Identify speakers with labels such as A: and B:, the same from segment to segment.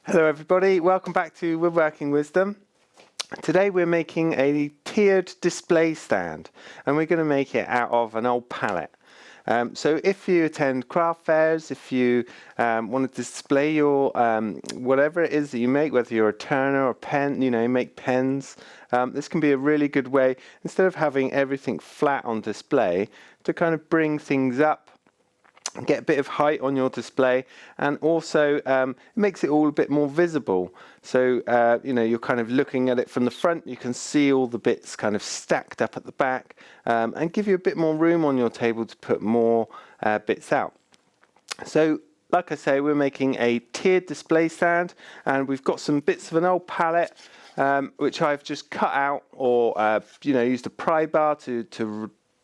A: Hello everybody, welcome back to Woodworking Wisdom. Today we're making a tiered display stand and we're going to make it out of an old pallet. So if you attend craft fairs, if you want to display your whatever it is that you make, whether you're a turner or pen, you make pens, this can be a really good way, instead of having everything flat on display, to kind of bring things up, get a bit of height on your display, and also it makes it all a bit more visible. So you're kind of looking at it from the front, you can see all the bits kind of stacked up at the back, and give you a bit more room on your table to put more bits out. So like I say, we're making a tiered display stand, and we've got some bits of an old pallet which I've just cut out, or used a pry bar to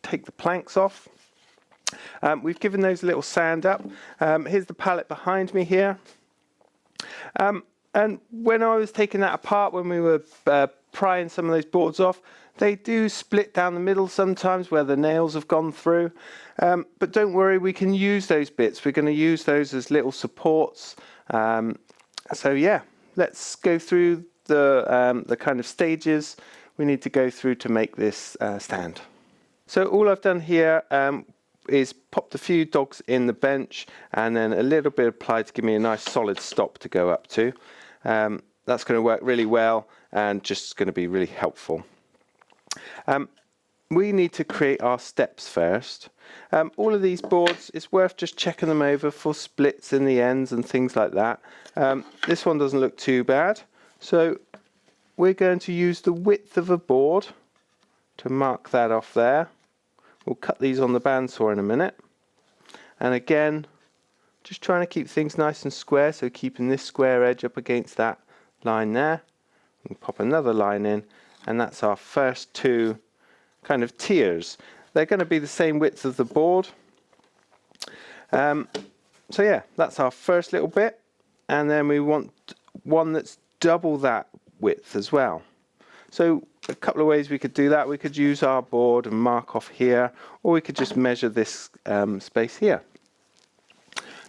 A: take the planks off. We've given those a little sand up. Here's the pallet behind me here. And when I was taking that apart, when we were prying some of those boards off, they do split down the middle sometimes where the nails have gone through. But don't worry, we can use those bits. We're going to use those as little supports. So yeah, let's go through the kind of stages we need to go through to make this stand. So all I've done here is popped a few dogs in the bench and then a little bit of ply to give me a nice solid stop to go up to. That's going to work really well and just going to be really helpful. We need to create our steps first. All of these boards, it's worth just checking them over for splits in the ends and things like that. This one doesn't look too bad, so we're going to use the width of a board to mark that off there. We'll cut these on the bandsaw in a minute. And again, just trying to keep things nice and square, so keeping this square edge up against that line there. We'll pop another line in, and that's our first two kind of tiers. They're going to be the same width of the board. So yeah, that's our first little bit. And then we want one that's double that width as well. So a couple of ways we could do that. We could use our board and mark off here, or we could just measure this space here.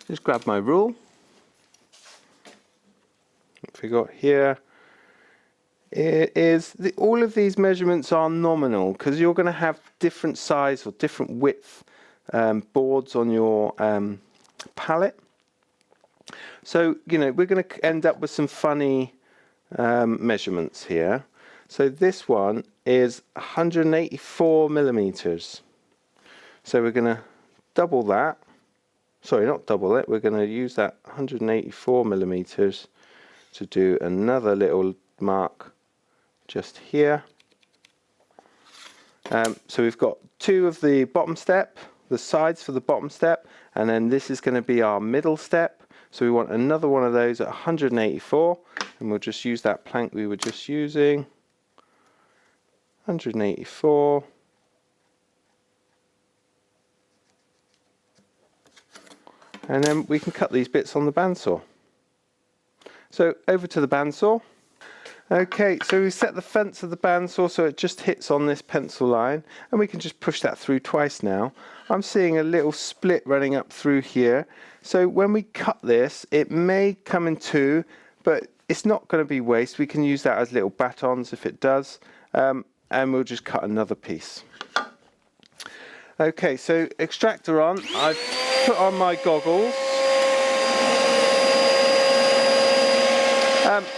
A: Just grab my rule. What we got here is all of these measurements are nominal, because you're going to have different size or different width boards on your pallet. So we're going to end up with some funny measurements here. So this one is 184 millimeters. So we're going to double that. Sorry, not double it. We're going to use that 184 millimeters to do another little mark just here. So we've got two of the bottom step, the sides for the bottom step, and then this is going to be our middle step. So we want another one of those at 184, and we'll just use that plank we were just using. 184. And then we can cut these bits on the bandsaw. So over to the bandsaw. Okay, so we set the fence of the bandsaw so it just hits on this pencil line, and we can just push that through twice now. I'm seeing a little split running up through here. So when we cut this, it may come in two, but it's not going to be waste. We can use that as little batons if it does. And we'll just cut another piece. Okay, so extractor on. I've put on my goggles.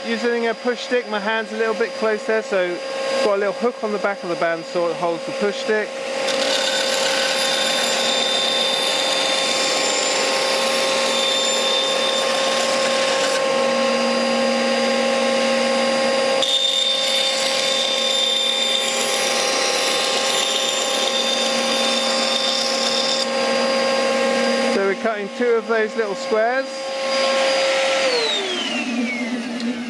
A: Using a push stick, my hand's a little bit close there, so got a little hook on the back of the bandsaw that holds the push stick. Cutting two of those little squares,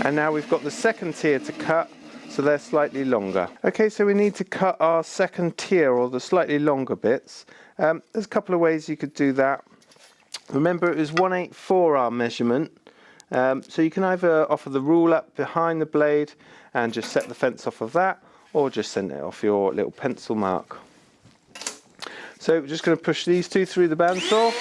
A: and now we've got the second tier to cut, so they're slightly longer. Okay, so we need to cut our second tier, or the slightly longer bits. There's a couple of ways you could do that. Remember, it was 184 our measurement, so you can either offer the rule up behind the blade and just set the fence off of that, or just send it off your little pencil mark. So we're just going to push these two through the bandsaw.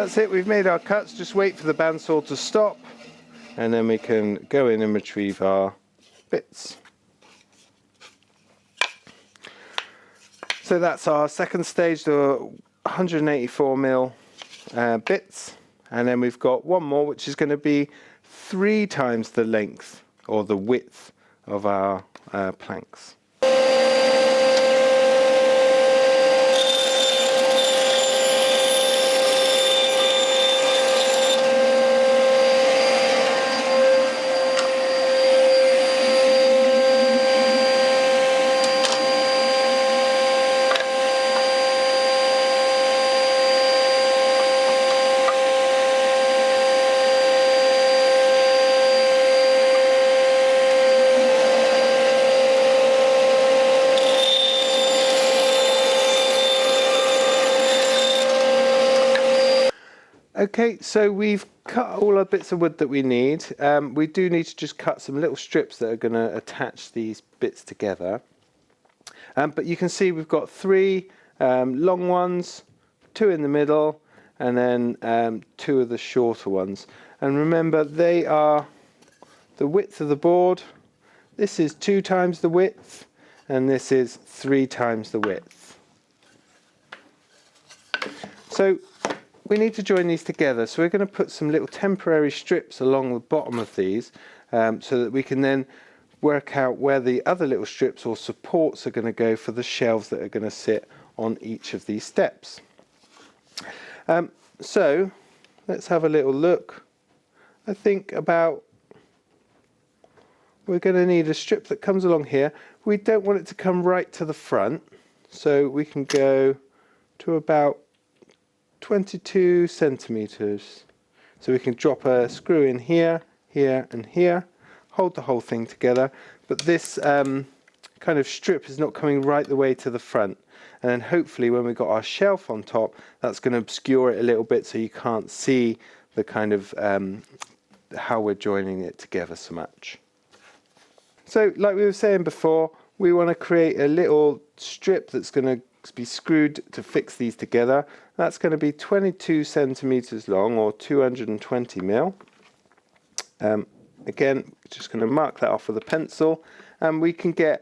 A: that's it, we've made our cuts. Just wait for the bandsaw to stop and then we can go in and retrieve our bits. So that's our second stage, the 184mm bits, and then we've got one more which is going to be 3 times the length or the width of our planks. Okay, so we've cut all our bits of wood that we need. We do need to just cut some little strips that are going to attach these bits together. But you can see we've got 3 long ones, 2 in the middle, and then 2 of the shorter ones. And remember, they are the width of the board. This is 2 times the width, and this is 3 times the width. So we need to join these together, so we're going to put some little temporary strips along the bottom of these so that we can then work out where the other little strips or supports are going to go for the shelves that are going to sit on each of these steps. So let's have a little look. I think about, we're going to need a strip that comes along here. We don't want it to come right to the front, so we can go to about 22 centimeters. So we can drop a screw in here, here and here, hold the whole thing together, but this kind of strip is not coming right the way to the front, and then hopefully when we've got our shelf on top, that's going to obscure it a little bit so you can't see the kind of how we're joining it together so much. So like we were saying before, we want to create a little strip that's going to be screwed to fix these together. That's going to be 22 centimeters long, or 220 mil. Again, just going to mark that off with a pencil, and we can get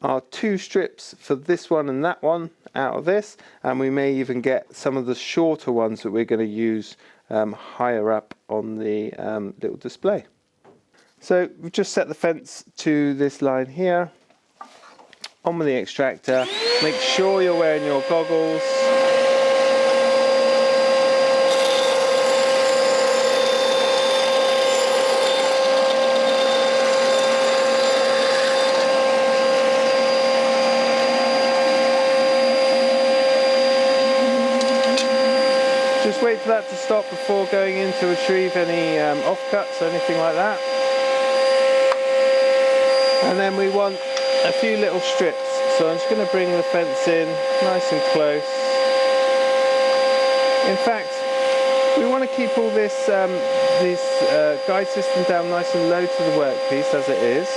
A: our 2 strips for this one and that one out of this, and we may even get some of the shorter ones that we're going to use higher up on the little display. So we've just set the fence to this line here. On with the extractor. Make sure you're wearing your goggles. Just wait for that to stop before going in to retrieve any offcuts or anything like that. And then we want a few little strips, so I'm just going to bring the fence in nice and close. In fact, we want to keep all this guide system down nice and low to the workpiece as it is.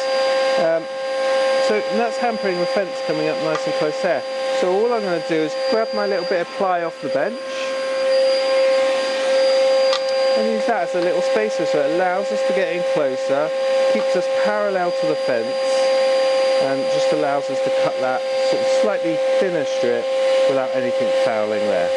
A: So that's hampering the fence coming up nice and close there. So all I'm going to do is grab my little bit of ply off the bench and use that as a little spacer, so it allows us to get in closer, keeps us parallel to the fence, and just allows us to cut that sort of slightly thinner strip without anything fouling there.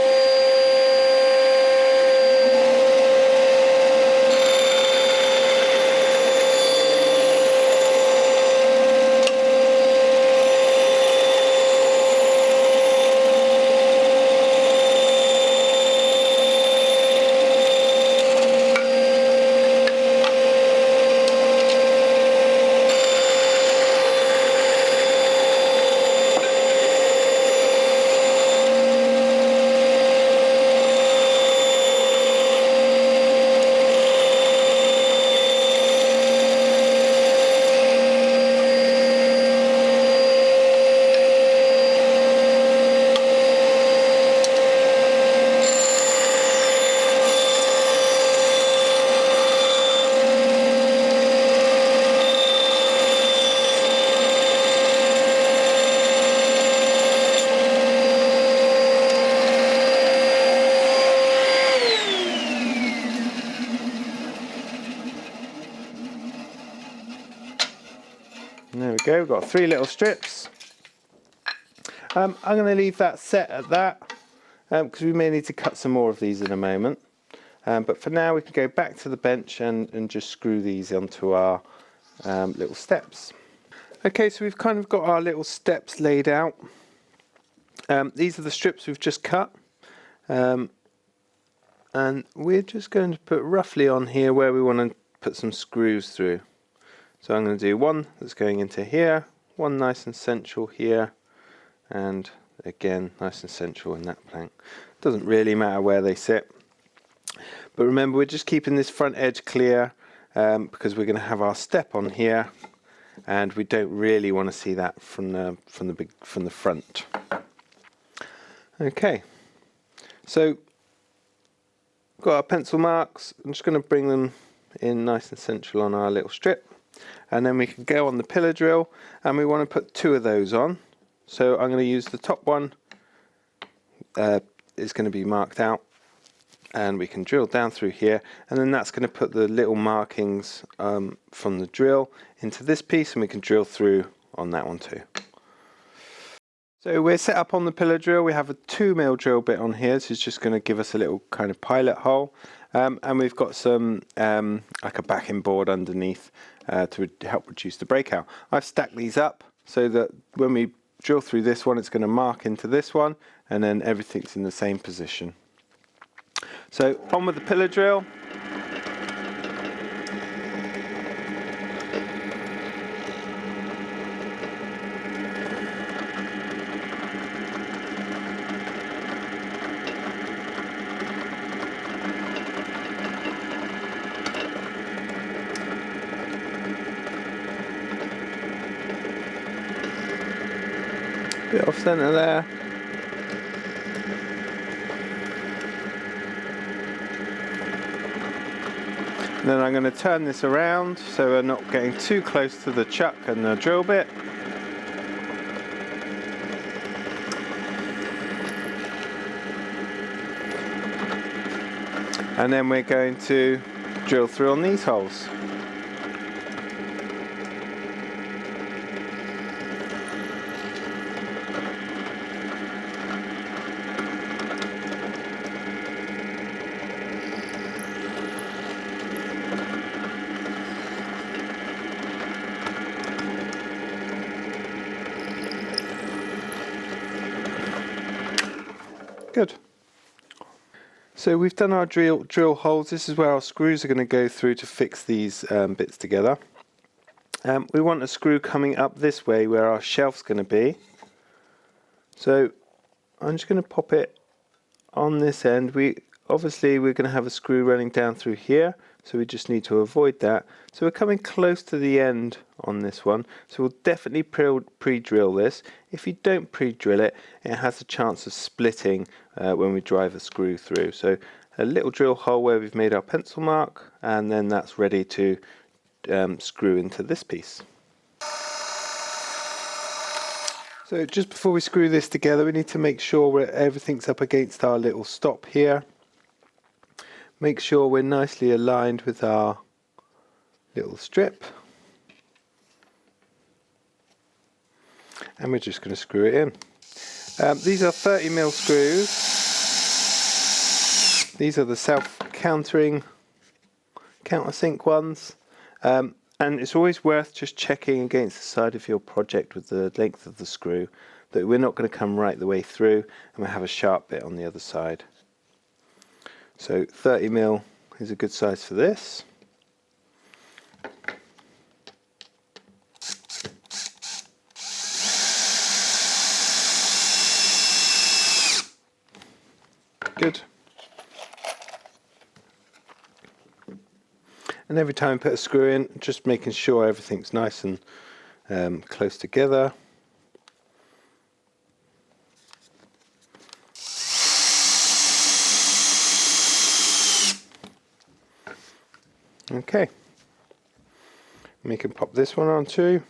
A: And there we go, we've got 3 little strips. I'm going to leave that set at that because we may need to cut some more of these in a moment. But for now we can go back to the bench and just screw these onto our little steps. Okay, so we've kind of got our little steps laid out. These are the strips we've just cut. And we're just going to put roughly on here where we want to put some screws through. So I'm going to do one that's going into here, one nice and central here, and again nice and central in that plank. Doesn't really matter where they sit. But remember, we're just keeping this front edge clear because we're going to have our step on here, and we don't really want to see that from the front. Okay, so got our pencil marks. I'm just going to bring them in nice and central on our little strip, and then we can go on the pillar drill, and we want to put 2 of those on. So I'm going to use the top one, is going to be marked out, and we can drill down through here, and then that's going to put the little markings from the drill into this piece, and we can drill through on that one too. So we're set up on the pillar drill. We have a 2mm drill bit on here. This is just going to give us a little kind of pilot hole, and we've got some like a backing board underneath to help reduce the breakout. I've stacked these up so that when we drill through this one, it's going to mark into this one, and then everything's in the same position. So on with the pillar drill. Bit off centre there. And then I'm going to turn this around so we're not getting too close to the chuck and the drill bit. And then we're going to drill through on these holes. Good. So we've done our drill holes. This is where our screws are going to go through to fix these bits together. We want a screw coming up this way where our shelf's going to be. So I'm just going to pop it on this end. Obviously we're going to have a screw running down through here, so we just need to avoid that. So we're coming close to the end on this one, so we'll definitely pre-drill this. If you don't pre-drill it, it has a chance of splitting when we drive a screw through. So a little drill hole where we've made our pencil mark, and then that's ready to screw into this piece. So just before we screw this together, we need to make sure everything's up against our little stop here. Make sure we're nicely aligned with our little strip. And we're just going to screw it in. These are 30mm screws. These are the self-countersink ones. And it's always worth just checking against the side of your project with the length of the screw that we're not going to come right the way through and we'll have a sharp bit on the other side. So 30mm is a good size for this. Good. And every time I put a screw in, just making sure everything's nice and close together. Okay. We can pop this one on too.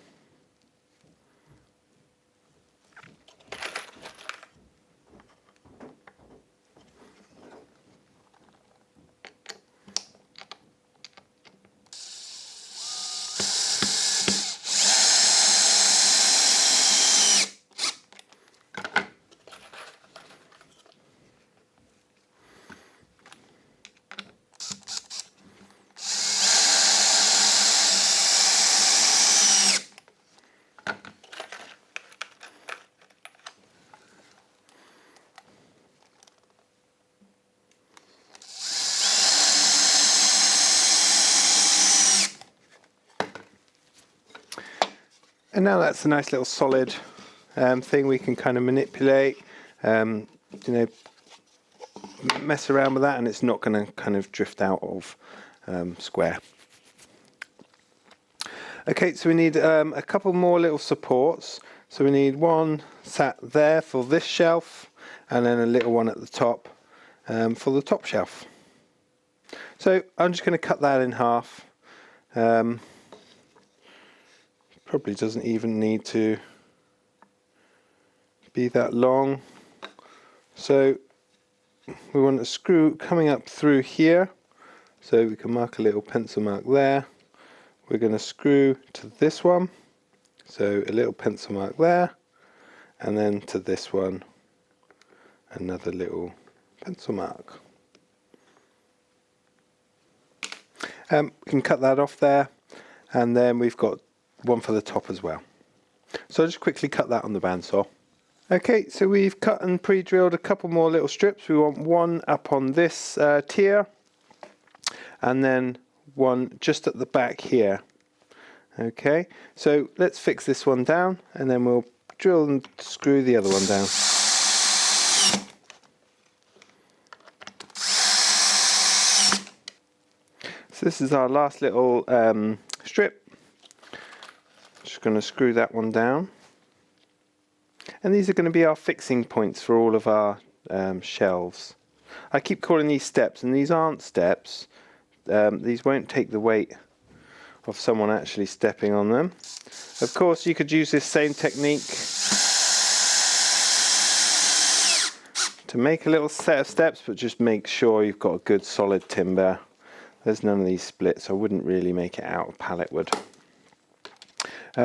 A: And now that's a nice little solid thing we can kind of manipulate, you know, mess around with that, and it's not going to kind of drift out of square. Okay, so we need a couple more little supports. So we need one sat there for this shelf, and then a little one at the top for the top shelf. So I'm just going to cut that in half. Probably doesn't even need to be that long. So we want a screw coming up through here, so we can mark a little pencil mark there. We're going to screw to this one, so a little pencil mark there, and then to this one another little pencil mark. We can cut that off there, and then we've got one for the top as well. So I'll just quickly cut that on the bandsaw. Okay, so we've cut and pre-drilled a couple more little strips. We want one up on this tier, and then one just at the back here. Okay, so let's fix this one down, and then we'll drill and screw the other one down. So this is our last little strip. Just going to screw that one down, and these are going to be our fixing points for all of our shelves. I keep calling these steps, and these aren't steps. These won't take the weight of someone actually stepping on them. Of course, you could use this same technique to make a little set of steps, but just make sure you've got a good solid timber. There's none of these splits. I wouldn't really make it out of pallet wood.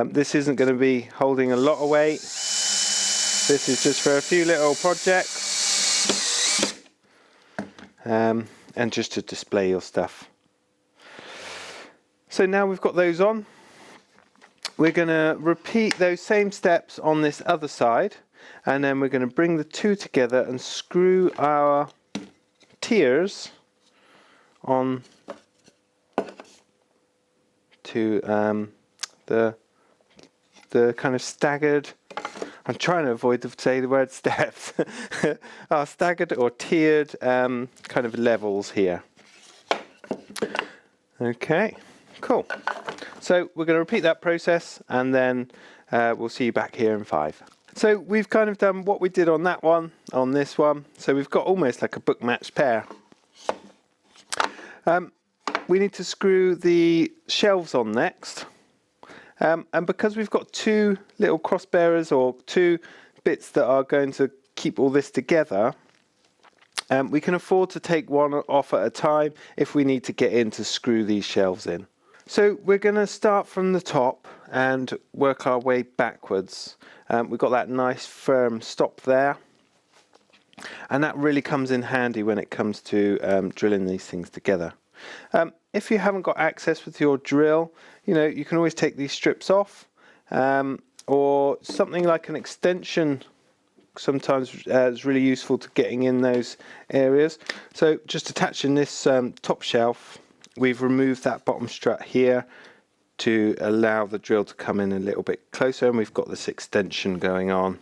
A: This isn't going to be holding a lot of weight. This is just for a few little projects, and just to display your stuff. So now we've got those on, we're going to repeat those same steps on this other side, and then we're going to bring the two together and screw our tiers on to the kind of staggered, I'm trying to avoid to say the word steps, our staggered or tiered kind of levels here. Okay, cool. So we're going to repeat that process, and then we'll see you back here in 5. So we've kind of done what we did on that one, on this one. So we've got almost like a book matched pair. We need to screw the shelves on next. And because we've got two little cross bearers, or two bits that are going to keep all this together, we can afford to take one off at a time if we need to get in to screw these shelves in. So we're going to start from the top and work our way backwards. We've got that nice firm stop there, and that really comes in handy when it comes to drilling these things together. If you haven't got access with your drill, you can always take these strips off, or something like an extension sometimes is really useful to getting in those areas. So just attaching this top shelf, we've removed that bottom strut here to allow the drill to come in a little bit closer, and we've got this extension going on.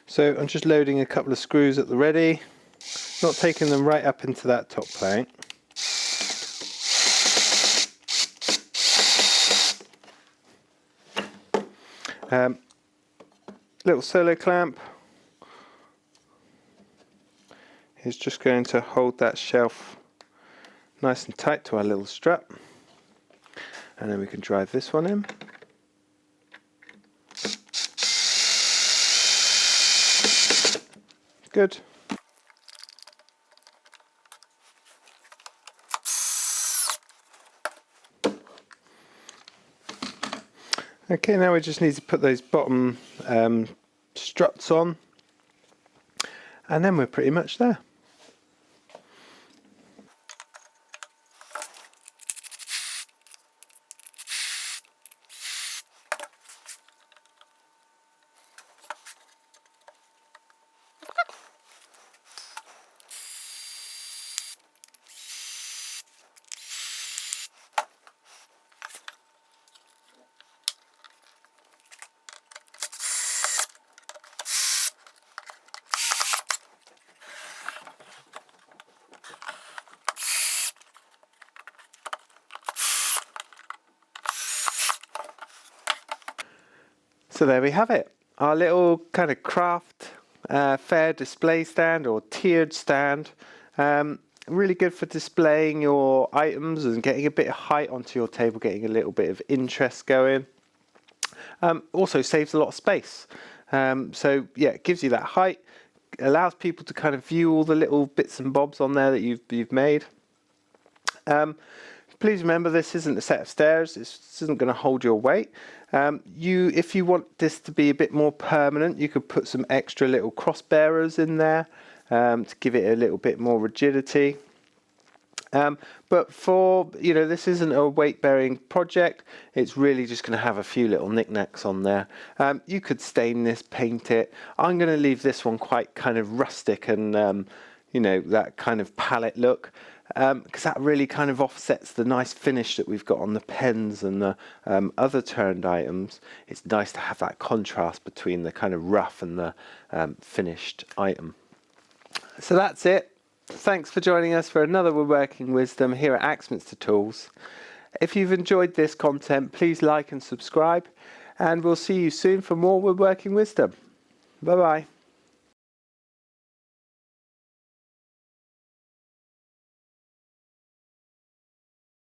A: So I'm just loading a couple of screws at the ready, not taking them right up into that top plank. Little solo clamp is just going to hold that shelf nice and tight to our little strut, and then we can drive this one in. Good. Okay, now we just need to put those bottom struts on, and then we're pretty much there. So there we have it, our little kind of craft fair display stand or tiered stand. Really good for displaying your items and getting a bit of height onto your table, getting a little bit of interest going. Also saves a lot of space. So yeah, it gives you that height, allows people to kind of view all the little bits and bobs on there that you've made. Please remember, this isn't a set of stairs. This isn't going to hold your weight. If you want this to be a bit more permanent, you could put some extra little cross bearers in there to give it a little bit more rigidity. But for, this isn't a weight bearing project. It's really just going to have a few little knickknacks on there. You could stain this, paint it. I'm going to leave this one quite kind of rustic and, that kind of palette look. Because that really kind of offsets the nice finish that we've got on the pens and the other turned items. It's nice to have that contrast between the kind of rough and the finished item. So that's it. Thanks for joining us for another Woodworking Wisdom here at Axminster Tools. If you've enjoyed this content, please like and subscribe, and we'll see you soon for more Woodworking Wisdom. Bye bye.